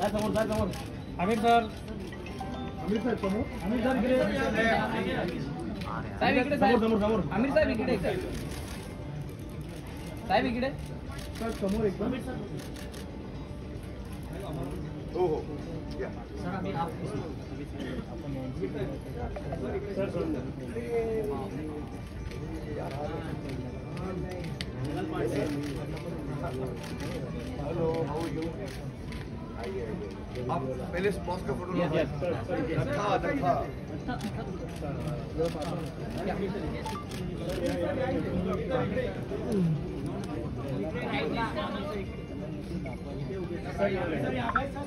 Aamir sir समोर. Aamir sir इकडे. साहेब इकडे. समोर. आमिर साहेब इकडे. साहेब इकडे. सर समोर एकदम. हो हो. सर आम्ही हेलो, हाउ आर यू? आप पहले बॉस का फोटो लो. रखा.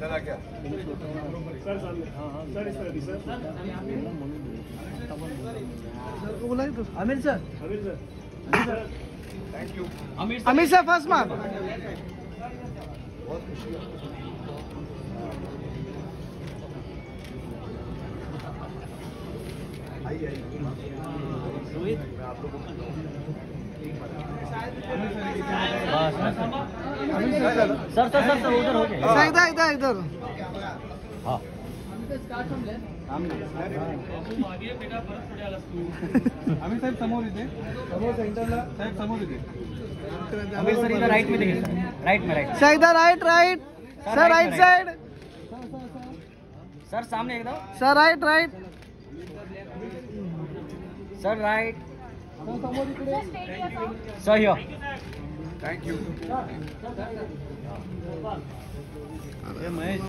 चला क्या? सर सामने. सर इस तरह सर. सर को बुलाइए तो. Aamir sir. Thank you. Aamir sir first mark. बहुत खुशी है. आइए. मैं आप लोगों को सर उधर हो गया. इधर. हाँ. आमिर साहेब समोर इथे. समोर सेंटरला. साहेब समोर इथे. आमिर सर इधर राइट में देखिए. राइट में. सर इधर right. Sir right side. Sir सामने एकदम. Sir right. Sir right. समोर इकडे. Sir here. Thank you. Mahesh.